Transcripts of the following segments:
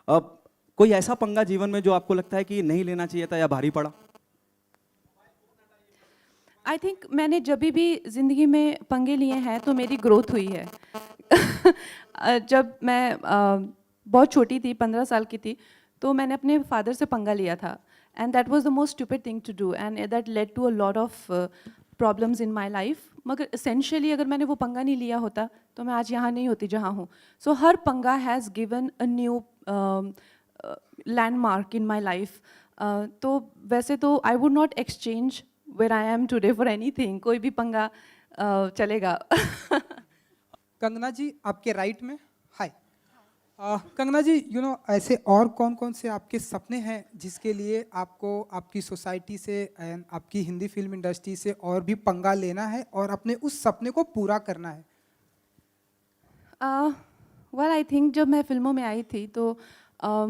अब कोई ऐसा पंगा जीवन में जो आपको लगता है कि नहीं लेना चाहिए था या भारी पड़ा? आई थिंक मैंने जब भी ज़िंदगी में पंगे लिए हैं तो मेरी ग्रोथ हुई है। जब मैं बहुत छोटी थी, 15 साल की थी, तो मैंने अपने फादर से पंगा लिया था and that was the most stupid thing to do and that led to a lot of problems in my life. मगर एसेंशियली अगर मैंने वो पंगा नहीं लिया होता तो मैं आज यहाँ नहीं होती जहाँ हूँ। सो हर पंगा has given a new landmark in my life. तो वैसे तो I would not exchange where I am today for anything. कोई भी पंगा चलेगा। कंगना जी आपके राइट में, हाय। कंगना जी, ऐसे और कौन कौन से आपके सपने हैं जिसके लिए आपको आपकी सोसाइटी से एंड आपकी हिंदी फिल्म इंडस्ट्री से और भी पंगा लेना है और अपने उस सपने को पूरा करना है? वेल आई थिंक जब मैं फिल्मों में आई थी तो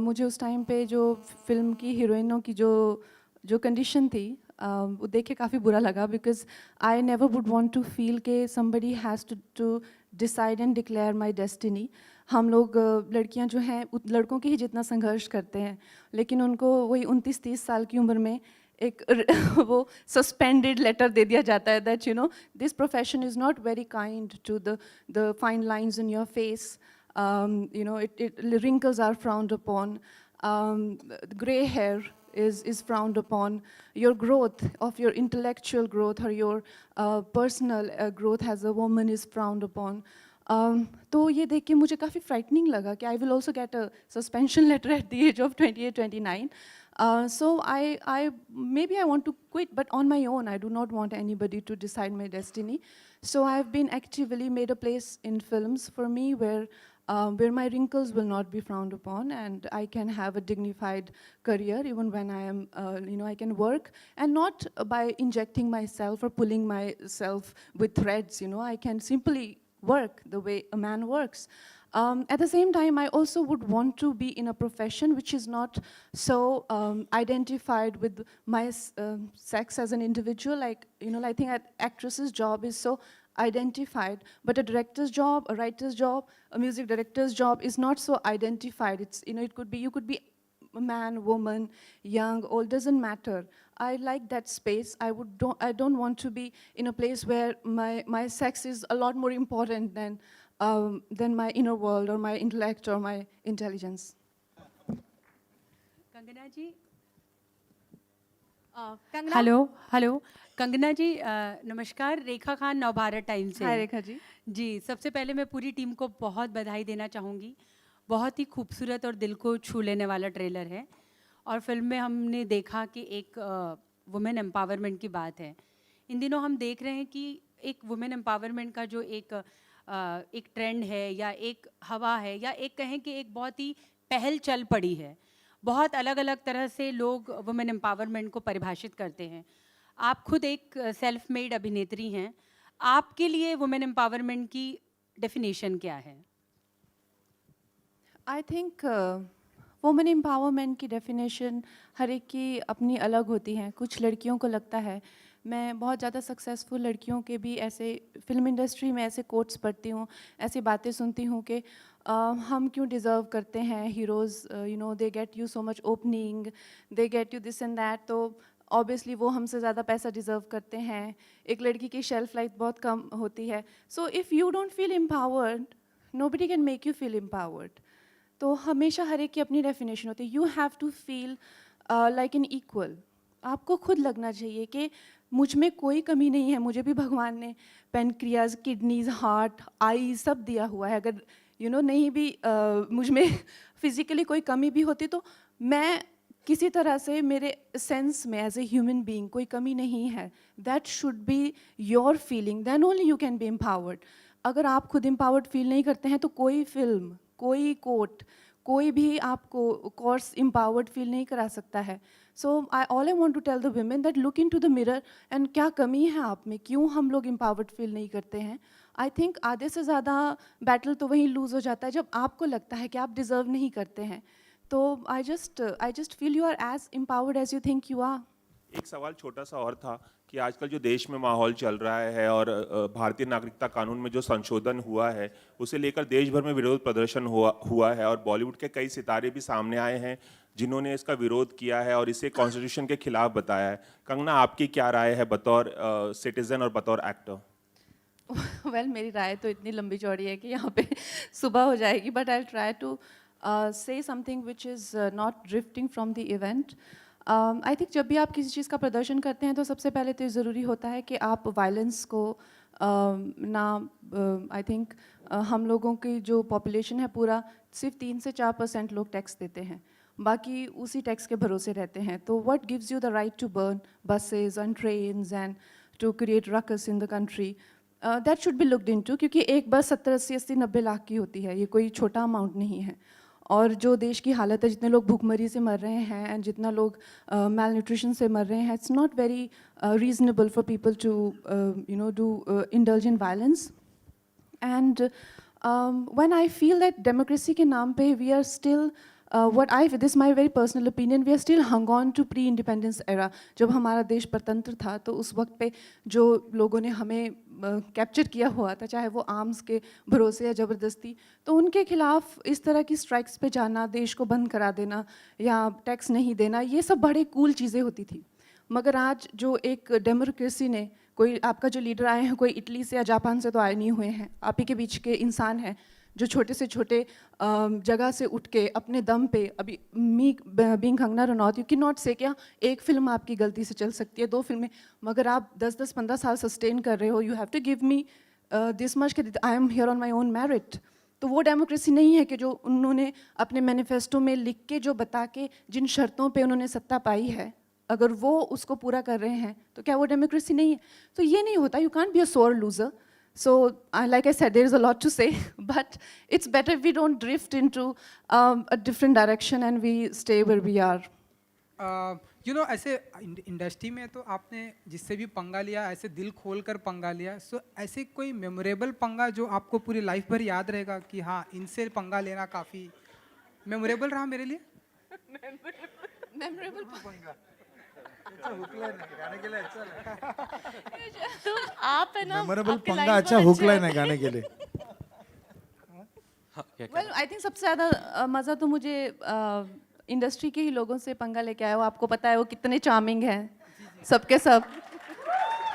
मुझे उस टाइम पे जो फिल्म की हीरोइनों की जो जो कंडीशन थी वो देख के काफ़ी बुरा लगा, because I never would want to feel के somebody has to decide and declare my destiny. हम लोग लड़कियां जो हैं लड़कों के ही जितना संघर्ष करते हैं, लेकिन उनको वही 29-30 साल की उम्र में एक वो सस्पेंडेड लेटर दे दिया जाता है that this profession is not very kind to the fine lines in your face, it wrinkles are frowned upon, gray hair is frowned upon, your growth of your intellectual growth or your personal growth as a woman is frowned upon. तो ये देख के मुझे काफ़ी frightening लगा कि I will also get a suspension letter at the age of 28-29. So I maybe I want to quit, but on my own. I do not want anybody to decide my destiny. So I've been actively made a place in films for me where my wrinkles will not be frowned upon, and I can have a dignified career even when I am, I can work, and not by injecting myself or pulling myself with threads. I can simply work the way a man works. At the same time, I also would want to be in a profession which is not so identified with my sex as an individual. Like, I think an actress's job is so identified, but a director's job, a writer's job, a music director's job is not so identified. It's, it could be, you could be a man, woman, young, old, doesn't matter. I like that space. I don't want to be in a place where my sex is a lot more important than my inner world or my intellect or my intelligence. Kangana ji, hello Kangana ji, नमस्कार। Rekha Khan, Navbharat times से। हाय रेखा जी। जी, सबसे पहले मैं पूरी team को बहुत बधाई देना चाहूँगी। बहुत ही खूबसूरत और दिल को छू लेने वाला ट्रेलर है, और फिल्म में हमने देखा कि एक वुमेन एम्पावरमेंट की बात है। इन दिनों हम देख रहे हैं कि एक वुमेन एम्पावरमेंट का जो एक ट्रेंड है या एक हवा है या एक कहें कि एक बहुत ही पहल चल पड़ी है। बहुत अलग अलग तरह से लोग वुमेन एम्पावरमेंट को परिभाषित करते हैं। आप खुद एक सेल्फ मेड अभिनेत्री हैं। आपके लिए वुमेन एम्पावरमेंट की डेफिनेशन क्या है? आई थिंक वुमेन एम्पावरमेंट की डेफिनेशन हर एक की अपनी अलग होती हैं। कुछ लड़कियों को लगता है, मैं बहुत ज़्यादा सक्सेसफुल लड़कियों के भी ऐसे फिल्म इंडस्ट्री में ऐसे कोट्स पढ़ती हूँ, ऐसी बातें सुनती हूँ कि हम क्यों डिज़र्व करते हैं heroes, they get you so much opening, they get you this and that, तो ऑब्वियसली वो हमसे ज़्यादा पैसा डिज़र्व करते हैं। एक लड़की की शेल्फ लाइफ बहुत कम होती है। So if you don't feel empowered, nobody can make you feel empowered. तो हमेशा हर एक की अपनी डेफिनेशन होती है। You have to feel like an equal. आपको खुद लगना चाहिए कि मुझ में कोई कमी नहीं है, मुझे भी भगवान ने पेनक्रियाज, किडनीज, हार्ट, आई सब दिया हुआ है। अगर नहीं भी मुझ में फिजिकली कोई कमी भी होती तो मैं किसी तरह से मेरे सेंस में एज ए ह्यूमन बीइंग कोई कमी नहीं है। That should be your feeling, then only you can be empowered. अगर आप खुद एम्पावर्ड फील नहीं करते हैं तो कोई फिल्म, कोई कोट, कोई भी आपको कोर्स एम्पावर्ड फील नहीं करा सकता है। So all I want to tell the women that look into the mirror and क्या कमी है आप में, क्यों हम लोग एम्पावर्ड फील नहीं करते हैं। आई थिंक आधे से ज़्यादा बैटल तो वहीं लूज़ हो जाता है जब आपको लगता है कि आप डिज़र्व नहीं करते हैं। तो I just feel you are as empowered as you think you are. एक सवाल छोटा सा और था कि आजकल जो देश में माहौल चल रहा है और भारतीय नागरिकता कानून में जो संशोधन हुआ है उसे लेकर देश भर में विरोध प्रदर्शन हुआ है और बॉलीवुड के कई सितारे भी सामने आए हैं जिन्होंने इसका विरोध किया है और इसे कॉन्स्टिट्यूशन के खिलाफ बताया है। कंगना, आपकी क्या राय है बतौर सिटीजन और बतौर एक्टर? वेल मेरी राय तो इतनी लंबी चौड़ी है कि यहाँ पे सुबह हो जाएगी, but I try to say something which is not drifting from the event. I think जब भी आप किसी चीज़ का प्रदर्शन करते हैं तो सबसे पहले तो ये ज़रूरी होता है कि आप वायलेंस को ना आई थिंक हम लोगों की जो पॉपुलेशन है पूरा सिर्फ 3 से 4% लोग टैक्स देते हैं, बाकी उसी टैक्स के भरोसे रहते हैं। तो what gives you the right to burn buses and trains and to create ruckus in the country? That should be looked into, क्योंकि एक बस 70, 80, 80, 90 लाख की होती है, ये कोई छोटा अमाउंट नहीं है। और जो देश की हालत है, जितने लोग भूखमरी से मर रहे हैं एंड जितना लोग मेल न्यूट्रिशन से मर रहे हैं, it's not very reasonable for people to do indulge in violence. And when I feel that democracy के नाम पे we are still this is my very personal opinion, we are still hung on to pre-independence era। जब हमारा देश स्वतंत्र था तो उस वक्त पे जो लोगों ने हमें कैप्चर किया हुआ था, चाहे वो आर्म्स के भरोसे या ज़बरदस्ती, तो उनके खिलाफ इस तरह की स्ट्राइक्स पे जाना, देश को बंद करा देना या टैक्स नहीं देना, ये सब बड़े कूल चीज़ें होती थी। मगर आज जो एक डेमोक्रेसी ने, कोई आपका जो लीडर आए हैं कोई इटली से या जापान से तो आए नहीं हुए हैं, आप ही के बीच के इंसान हैं जो छोटे से छोटे जगह से उठ के अपने दम पे, अभी being Kangana Ranaut, you can not से क्या एक फिल्म आपकी गलती से चल सकती है, 2 फिल्में, मगर आप 10-10, 15 साल सस्टेन कर रहे हो, you have to give me this much कि I am here on my own merit. तो वो डेमोक्रेसी नहीं है कि जो उन्होंने अपने मैनिफेस्टो में लिख के, जो बता के, जिन शर्तों पे उन्होंने सत्ता पाई है, अगर वो उसको पूरा कर रहे हैं तो क्या वो डेमोक्रेसी नहीं है? तो ये नहीं होता, यू कांट बी अ सोर loser. So, like I said, there is a lot to say, but it's better if we don't drift into a different direction and we stay where we are. ऐसे industry में तो आपने जिससे भी पंगा लिया, ऐसे दिल खोल कर पंगा लिया, सो ऐसे कोई मेमोरेबल पंगा जो आपको पूरी लाइफ भर याद रहेगा कि हाँ, इनसे पंगा लेना काफ़ी मेमोरेबल रहा मेरे लिए? Memorable पंगा। आप है ना, मेमोरेबल आपके पंगा line अच्छा बहुत हुक अच्छे लाइन हैं। है गाने के लिए। Well, I think सबसे ज़्यादा मज़ा तो मुझे इंडस्ट्री के ही लोगों से पंगा लेके आया हो। आपको पता है वो कितने चार्मिंग हैं, सबके सब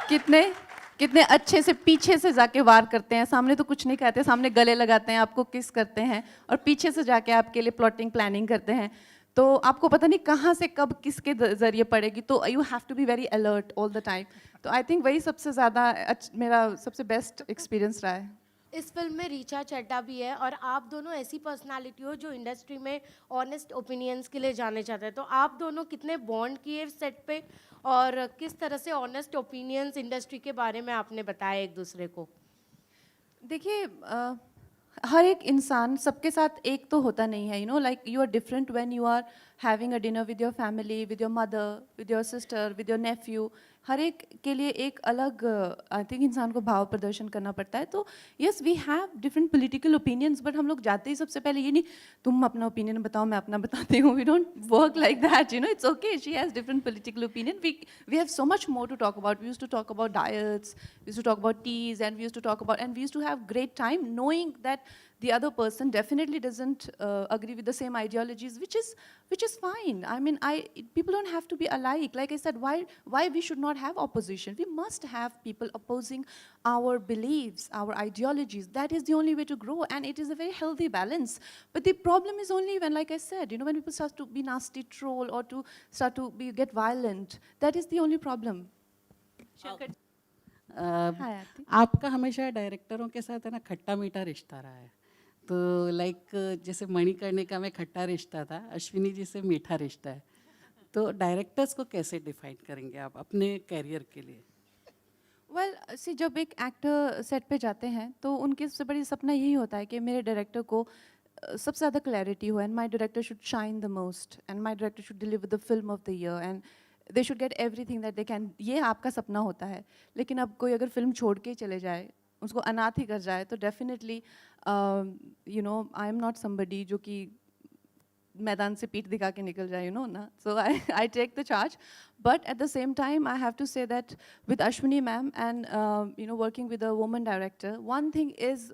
कितने कितने अच्छे से पीछे से जाके वार करते हैं, सामने तो कुछ नहीं कहते, सामने गले लगाते हैं, आपको किस करते हैं, और पीछे से जाके आपके लिए प्लॉटिंग प्लानिंग करते हैं। तो आपको पता नहीं कहाँ से कब किसके ज़रिए पड़ेगी, तो you have to be very alert all the time. तो आई थिंक वही सबसे ज़्यादा मेरा सबसे बेस्ट एक्सपीरियंस रहा है। इस फिल्म में रीचा चड्ढा भी है और आप दोनों ऐसी पर्सनालिटी हो जो इंडस्ट्री में ऑनेस्ट ओपिनियंस के लिए जाने जाते हैं। तो आप दोनों कितने बॉन्ड किए सेट पे और किस तरह से ऑनेस्ट ओपिनियंस इंडस्ट्री के बारे में आपने बताया एक दूसरे को? देखिए हर एक इंसान सबके साथ एक तो होता नहीं है, like you are different when you are having a dinner with your family, with your mother, with your sister, with your nephew. हर एक के लिए एक अलग आई थिंक इंसान को भाव प्रदर्शन करना पड़ता है। तो yes we have different political opinions, but हम लोग जाते ही सबसे पहले ये नहीं तुम अपना ओपिनियन बताओ मैं अपना बताती हूँ, we don't work like that, it's okay, she has different political opinion, we have so much more to talk about. We used to talk about diets, we used to talk about teas, and we used to talk about, and we used to have great time knowing that the other person definitely doesn't agree with the same ideologies, which is fine. I mean, people don't have to be alike. Like I said, why we should not have opposition? We must have people opposing our beliefs, our ideologies. That is the only way to grow, and it is a very healthy balance. But the problem is only when, like I said, when people start to be nasty, troll, or to start to get violent. That is the only problem. Hi, Aarti. आपका हमेशा डायरेक्टरों के साथ है ना खट्टा मीठा रिश्ता रहा है। तो लाइक जैसे मणिकर्णिका में खट्टा रिश्ता था, अश्विनी जी से मीठा रिश्ता है। तो डायरेक्टर्स को कैसे डिफाइन करेंगे आप अपने कैरियर के लिए? वेल सी जब एक एक्टर सेट पे जाते हैं तो उनकी सबसे बड़ी सपना यही होता है कि मेरे डायरेक्टर को सबसे ज़्यादा क्लैरिटी हो, and my director should shine the most, and my director should deliver the film of the year, and they should get everything that they can. ये आपका सपना होता है। लेकिन अब कोई अगर फिल्म छोड़ के चले जाए, उसको अनाथ ही कर जाए, तो definitely I am not somebody जो कि मैदान से पीठ दिखा के निकल जाए, ना. So I take the charge. But at the same time, I have to say that with Ashwini ma'am and, working with a woman director, one thing is,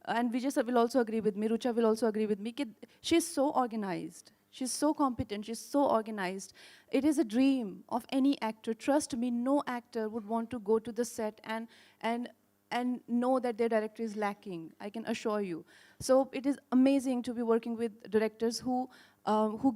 and Vijay sir will also agree with me, Rucha will also agree with me, that she's so organized. She's so competent, she's so organized. It is a dream of any actor. Trust me, no actor would want to go to the set and know that their director is lacking, I can assure you. So it is amazing to be working with directors who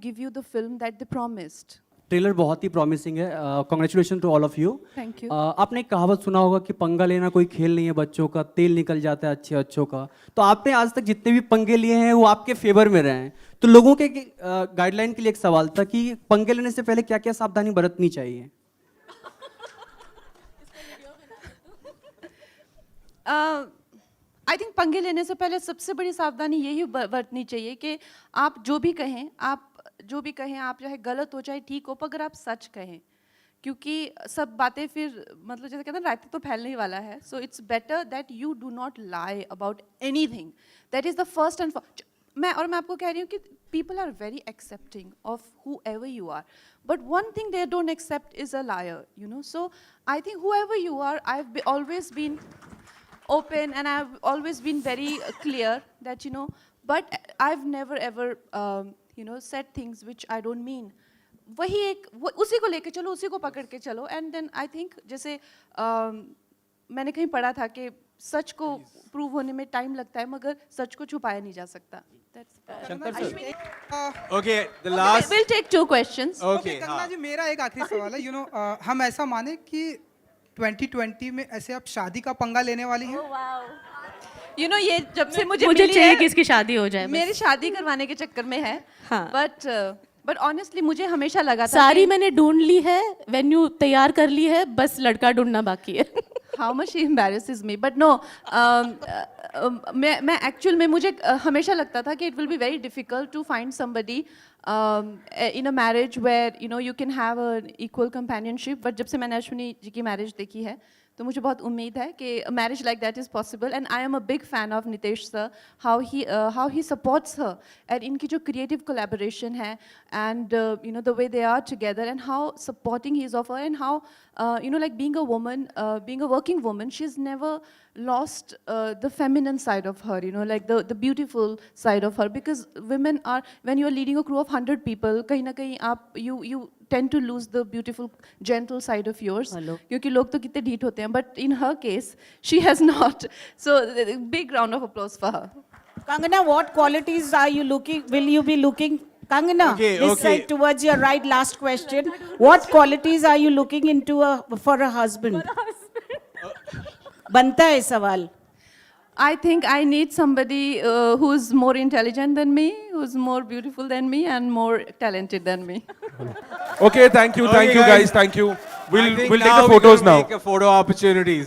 give you the film that they promised. Trailer बहुत ही promising है. Congratulation to all of you. Thank you. आपने एक कहावत सुना होगा कि पंगा लेना कोई खेल नहीं है बच्चों का, तेल निकल जाता है अच्छे अच्छों का. तो आपने आज तक जितने भी पंगे लिए हैं वो आपके फेवर में रहे हैं. तो लोगों के गाइडलाइन के लिए एक सवाल था कि पंगे लेने से पहले क्या क्या सावधानी बरतनी चाहिए. आई थिंक पंगे लेने से पहले सबसे बड़ी सावधानी यही बरतनी चाहिए कि आप जो भी कहें, आप चाहे गलत हो चाहे ठीक हो, पर अगर आप सच कहें, क्योंकि सब बातें फिर मतलब जैसे कहते हैं रायता तो फैलने ही वाला है. So it's better that you do not lie about anything. That is the first and मैं आपको कह रही हूँ कि people are very accepting of whoever you are, but one thing they don't accept is a liar, So I think whoever you are, I've always been open and I've always been very clear that, but I've never ever, said things which I don't mean. उसी को लेके चलो, उसी को पकड़ के चलो. And then I think जैसे मैंने कहीं पढ़ा था कि सच को प्रूव होने में टाइम लगता है, मगर सच को छुपाया नहीं जा सकता. Okay, the last. We'll take 2 questions. Okay, Kangana जी, मेरा एक आखिरी सवाल है. हम ऐसा माने कि 2020 में ऐसे आप शादी का पंगा लेने वाली हैं? ये जब से मुझे चाहिए कि इसकी शादी हो जाए. मेरी शादी करवाने के चक्कर में है. हाँ. बट ऑनेस्टली मुझे हमेशा लगा था सारी मैंने ढूंढ ली है, वेन्यू तैयार कर ली है, बस लड़का ढूंढना बाकी है. How much he embarrasses me, but no, मैं एक्चुअल में मुझे हमेशा लगता था कि it will be very difficult to find somebody in a marriage where you can have a equal companionship. But जब से मैंने अश्विनी जी की मैरिज देखी है तो मुझे बहुत उम्मीद है कि marriage like that is possible. And I am a big fan of Nitesh sir, how he supports her, and इनकी जो क्रिएटिव कोलैबोरेशन है, and the way they are together, and how supporting he is of her, and how like being a woman, being a working woman, she's never lost the feminine side of her, like the beautiful side of her, because women are, when you are leading a crew of 100 people, kahin na kahin you tend to lose the beautiful gentle side of yours, क्योंकि लोग तो कितने ढीठ होते हैं, but in her case she has not. So big round of applause for her. Kangana, what qualities are you looking, will you be looking, Kangana, this side towards your right, last question. What qualities are you looking into for a husband? Banta hai sawal. I think I need somebody who's more intelligent than me, who's more beautiful than me, and more talented than me. Okay, thank you, Okay, guys, thank you. We'll take the photos now. Take a photo opportunities.